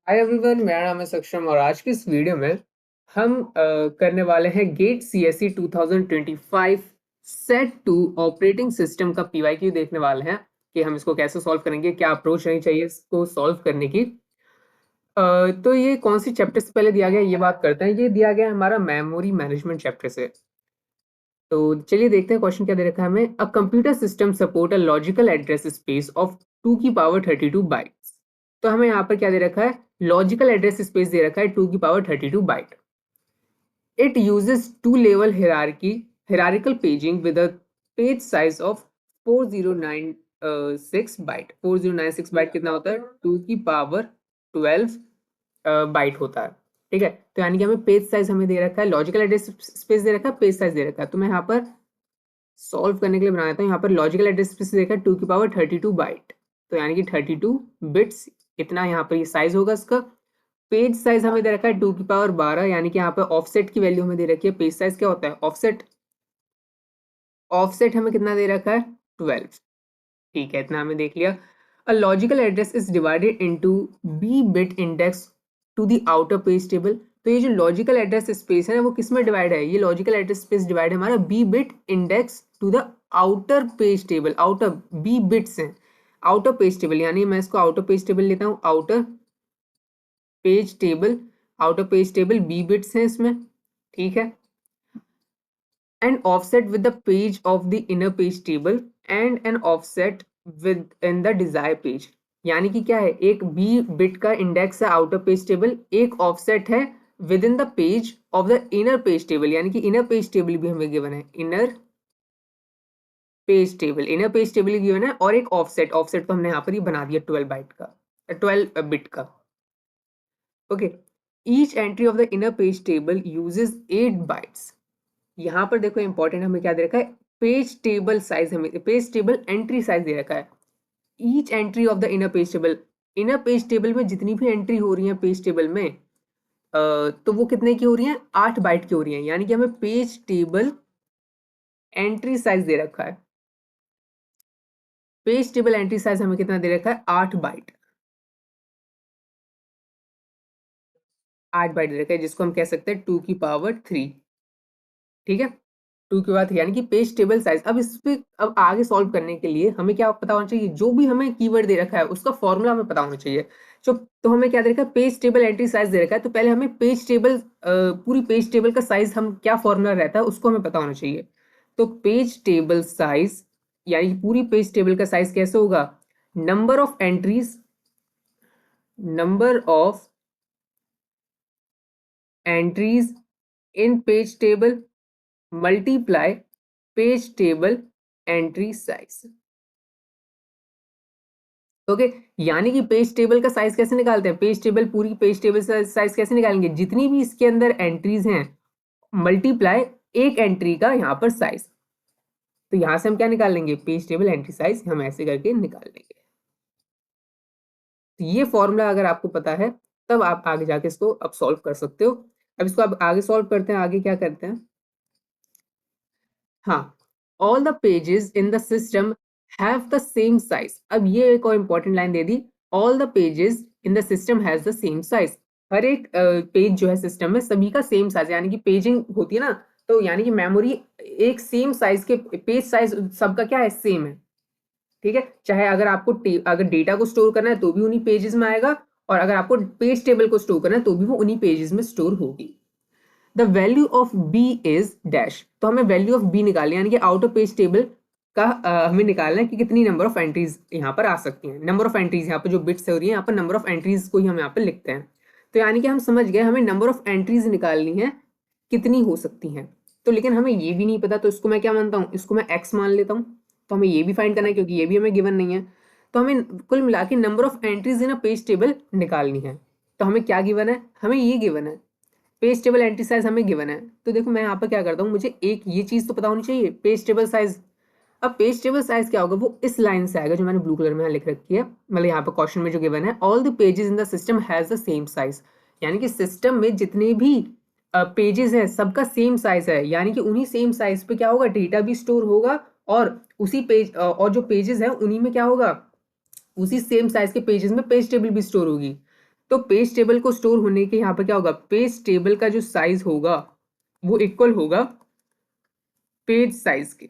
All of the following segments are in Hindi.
हाय एवरीवन, मेरा नाम है सक्षम और आज की इस वीडियो में हम करने वाले हैं GATE CSE 2025 set 2 operating system का पीवाईक्यू देखने वाले हैं कि हम इसको कैसे सॉल्व करेंगे, क्या अप्रोच रहनी चाहिए इसको सॉल्व करने की। तो ये कौन सी चैप्टर से पहले दिया गया है, ये बात करते हैं। ये दिया गया है हमारा मेमोरी मैनेजमेंट चैप्टर से। तो चलिए देखते हैं क्वेश्चन क्या दे रखा है हमें। A computer system support a logical address space of 2 की पावर 32 बाइट्स। तो हमें यहाँ पर क्या दे रखा है, लॉजिकल एड्रेस स्पेस दे रखा है 2 की power 32 byte. It uses two level hierarchical paging with a page size of 4096 byte. 4096 byte कितना होता है, 2 की पावर 12 बाइट होता है। ठीक है, तो यानी कि हमें पेज साइज हमें दे रखा है, लॉजिकल एड्रेस स्पेस दे रखा है, पेज साइज दे रखा है। तो मैं यहाँ पर सॉल्व करने के लिए बना देता हूँ। यहाँ पर लॉजिकल एड्रेस स्पेस देखा 2 की पावर 32 बाइट, तो यानी कि 32 बिट्स इतना यहाँ पर ये साइज होगा इसका। पेज साइज हमें दे रखा है 2 की पावर 12, यानी कि यहाँ पर ऑफसेट की वैल्यू हमें दे रखी है। पेज साइज क्या होता है, ऑफसेट। ऑफसेट हमें कितना दे रखा है, 12। ठीक है, इतना हमें देख लिया। A logical address is divided into B bit index to the outer page table. तो ये जो लॉजिकल एड्रेस स्पेस है ना, वो किस में डिवाइड है, ये लॉजिकल एड्रेस स्पेस डिवाइड है हमारा B bit index to the outer page table. Outer B bits हैं, आउटर पेज टेबल, यानी मैं इसको आउटर पेज टेबल लेता हूँ। Outer page table, outer page table B bits हैं इसमें। ठीक है, and offset with the page of the inner page table and an offset within the desired page। यानी कि क्या है, एक बी बिट का इंडेक्स है आउटर पेज टेबल, एक ऑफसेट है with in the page of the inner page table, यानी कि इनर पेज टेबल भी हमें गिवन है। Inner page table, inner page table given है, और एक ऑफसेट, ऑफसेट तो हमने यहाँ पर ही बना दिया 12 बाइट का, 12 बिट का। Okay, each entry of the inner page table uses 8 bytes. यहाँ पर देखो इंपॉर्टेंट हमें क्या दे रखा है, पेज टेबल साइज, हमें पेज टेबल एंट्री साइज दे रखा है। Each entry of the inner page table, inner page table में जितनी भी एंट्री हो रही है पेज टेबल में, तो वो कितने की हो रही है, 8 बाइट की हो रही है। यानी कि हमें पेज टेबल एंट्री साइज दे रखा है। पेज टेबल एंट्री साइज हमें कितना दे रखा है, 8 बाइट। 8 बाइट दे रखा है, जिसको हम कह सकते हैं 2 की पावर 3। ठीक है, 2 की बात, यानी कि पेज टेबल साइज। अब इस पे अब आगे सॉल्व करने के लिए हमें क्या पता होना चाहिए, जो भी हमें कीवर्ड दे रखा है उसका फॉर्मूला हमें पता होना चाहिए। तो हमें क्या दे रखा है, पेज टेबल एंट्री साइज दे रखा है, तो पहले हमें पेज टेबल, पूरी पेज टेबल का साइज, हम क्या फॉर्मूला रहता है उसको हमें पता होना चाहिए। तो पेज टेबल साइज, यानी कि पूरी पेज टेबल का साइज कैसे होगा, number of entries, number of entries in page table multiply page table entry size. Okay, यानी कि पेज टेबल का साइज कैसे निकालते हैं, पेज टेबल, पूरी पेज टेबल साइज कैसे निकालेंगे, जितनी भी इसके अंदर एंट्रीज हैं मल्टीप्लाई एक एंट्री का यहाँ पर साइज। तो यहां से हम क्या निकाल लेंगे, पेज टेबल एंट्री साइज, हम ऐसे करके निकाल लेंगे। तो ये फॉर्मूला अगर आपको पता है तब आप आगे जाके इसको अब सॉल्व कर सकते हो। अब इसको अब आगे सॉल्व करते हैं। आगे क्या करते हैं, हाँ, all the pages in the system have the same size. अब ये एक और इंपॉर्टेंट लाइन दे दी, all the pages in the system has the same size. हर एक पेज जो है सिस्टम में सभी का सेम साइज, यानी कि पेजिंग होती है ना, तो यानी कि मेमोरी एक सेम साइज के, पेज साइज सबका क्या है, सेम है। ठीक है, चाहे अगर आपको अगर डेटा को स्टोर करना है तो भी उन्हीं पेजेस में आएगा, और अगर आपको पेज टेबल को स्टोर करना है तो भी वो उन्हीं पेजेस में स्टोर होगी। The value of B is dash. तो हमें वैल्यू ऑफ बी निकालनी है, यानी कि आउट ऑफ पेज टेबल का हमें निकालना है कि कितनी नंबर ऑफ एंट्रीज यहाँ पर आ सकती हैं। नंबर ऑफ एंट्रीज यहाँ पर जो बिट्स हो रही है, यहाँ पर नंबर ऑफ एंट्रीज को ही हम यहाँ पर लिखते हैं। तो यानी कि हम समझ गए, हमें नंबर ऑफ एंट्रीज निकालनी है कितनी हो सकती हैं। तो लेकिन हमें ये भी नहीं पता, तो इसको मैं क्या मानता हूँ, इसको मैं एक्स मान लेता हूँ। तो हमें ये भी फाइंड करना है क्योंकि ये भी हमें गिवन नहीं है। तो हमें कुल मिला के number of entries in a page table निकालनी है। तो हमें क्या गिवन है, हमें ये गिवन है, पेज टेबल एंट्री साइज हमें गिवन है। तो देखो मैं यहाँ पर क्या करता हूँ, मुझे एक ये चीज तो पता होनी चाहिए, पेज टेबल साइज। अब पेज टेबल साइज क्या होगा, वो इस लाइन से आएगा जो मैंने ब्लू कलर में यहाँ लिख रखी है, मतलब यहाँ पर क्वेश्चन में जो गिवन है, all the pages in the system has the same size. यानी कि सिस्टम में जितने भी पेजेस हैं सबका सेम साइज है, यानी कि उन्हीं सेम साइज पे क्या होगा, डेटा भी स्टोर होगा, और उसी पेज जो पेजेस हैं उन्हीं में क्या होगा, उसी सेम साइज के पेजेस में पेज टेबल भी स्टोर होगी। तो पेज टेबल को स्टोर होने के यहाँ पर क्या होगा, पेज टेबल का जो साइज होगा वो इक्वल होगा पेज साइज के।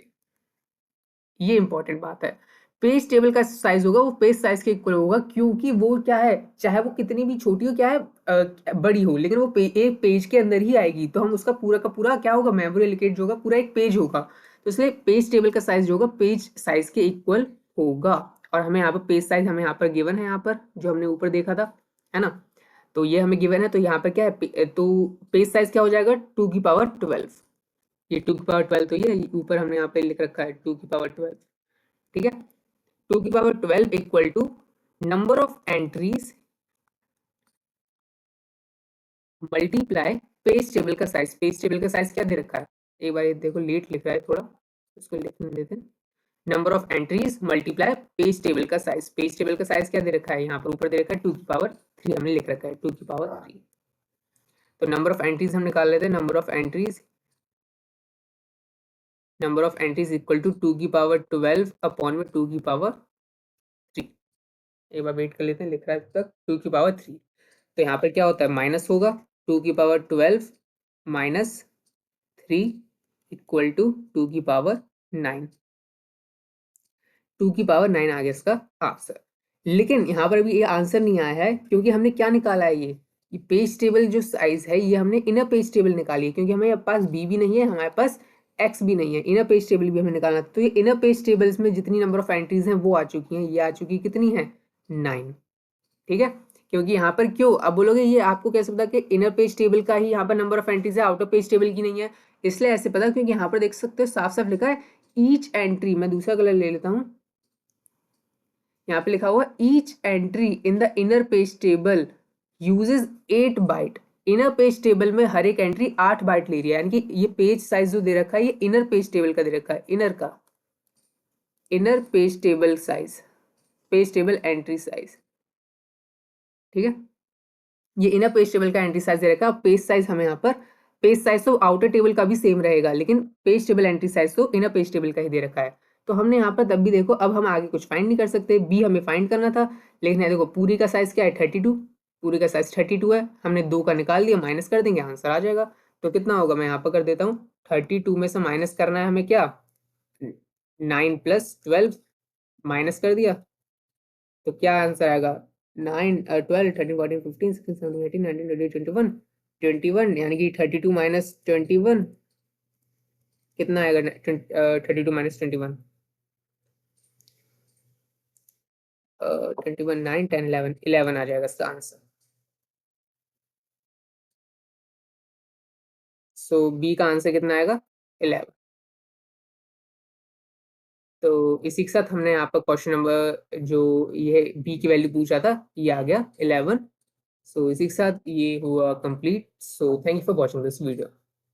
ये इंपॉर्टेंट बात है, पेज टेबल का साइज होगा वो पेज साइज के इक्वल होगा, क्योंकि वो क्या है, चाहे वो कितनी भी छोटी हो, क्या है बड़ी हो, लेकिन वो एक पेज के अंदर ही आएगी, तो हम उसका पूरा का पूरा क्या होगा, मेमोरी एलोकेट जो होगा पूरा एक पेज होगा। तो इसलिए पेज टेबल का साइज जो होगा पेज साइज के इक्वल होगा। और हमें यहाँ पर पेज साइज हमें यहाँ पर गिवन है, यहाँ पर जो हमने ऊपर देखा था, है ना। तो ये हमें गिवन है, तो यहाँ पर क्या है, तो पेज साइज क्या हो जाएगा, 2 की पावर 12। ये 2 की पावर 12, तो ये ऊपर हमने यहाँ पे लिख रखा है 2 की पावर 12, ठीक है। 2 की power 12 equal to number of entries multiply page table का साइज। पेज टेबल का साइज क्या दे रखा है, एक बार ये देखो, लेट लिख रहा है थोड़ा, उसको लिखने देते हैं। Number of entries multiply page table का साइज। पेज टेबल का साइज क्या दे रखा है, यहाँ पर ऊपर दे रखा है 2 की पावर 3, हमने लिख रखा है 2 की पावर 3। तो नंबर ऑफ एंट्रीज हम निकाल लेते हैं, number of entries equal to 2 की पावर 12 अपॉन में 2 की पावर 3। एक बार वेट कर लेते हैं, लिख रहा है अब तक 2 की पावर 3। तो यहाँ पर क्या होता है, माइनस होगा, 2 की पावर 12 माइनस 3 इक्वल टू 2 की पावर 9। 2 की पावर 9 आ गया इसका आंसर। लेकिन यहाँ पर अभी ये आंसर नहीं आया है, क्योंकि हमने क्या निकाला है, ये पेज टेबल जो साइज है ये हमने इनर पेज टेबल निकाली है, क्योंकि हमारे पास बी भी नहीं है, हमारे पास एक्स भी नहीं है, इनर पेज टेबल भी हमें निकालना। तो ये इनर पेज टेबल्स में जितनी नंबर ऑफ एंट्रीज हैं वो आ चुकी हैं, ये आ चुकी कितनी है, 9, ठीक है। क्योंकि यहाँ पर क्यों, अब बोलोगे ये आपको कैसे पता कि इनर पेज टेबल का ही यहाँ पर नंबर ऑफ एंट्रीज है, आउटर पेज टेबल की नहीं है। इसलिए ऐसे पता, क्योंकि यहाँ पर देख सकते हो साफ साफ लिखा है ईच एंट्री, मैं दूसरा कलर ले लेता हूँ, यहाँ पे लिखा हुआ each entry in the inner page table uses 8 byte. Inner page table में हर एक एंट्री 8 बाइट ले रही है, यानी कि ये पेज साइज जो दे रखा है ये इनर पेज टेबल का दे रखा है, इनर का, inner page table size, page table entry size, ठीक है। ये इनर पेज टेबल का एंट्री साइज दे रखा है। पेज साइज हमें यहाँ पर, पेज साइज तो आउटर टेबल का भी सेम रहेगा, लेकिन पेज टेबल एंट्री साइज तो इनर पेज टेबल का ही दे रखा है। तो हमने यहाँ पर तब भी देखो, अब हम आगे कुछ फाइंड नहीं कर सकते, बी हमें फाइंड करना था, लेकिन देखो पूरी का साइज क्या है, 32, पूरी का साइज 32 है, हमने 2 का निकाल दिया, माइनस कर देंगे, आंसर आ जाएगा। तो कितना होगा, मैं यहाँ पर कर देता हूँ, 32 में से माइनस करना है हमें क्या, 9 + 12, माइनस कर दिया, तो क्या आंसर आएगा, 9 12 13 14 15 16 17 18 19 20 21, 21, यानी कि 32 माइनस 21 कितना आएगा, 32 माइनस 21, 21 9 10 11 11 आ जाएगा इसका आंसर। सो बी का आंसर कितना आएगा, 11। तो इसी के साथ हमने आपका क्वेश्चन नंबर जो ये बी की वैल्यू पूछा था ये आ गया 11। सो इसी के साथ ये हुआ complete. So thank you for watching this video.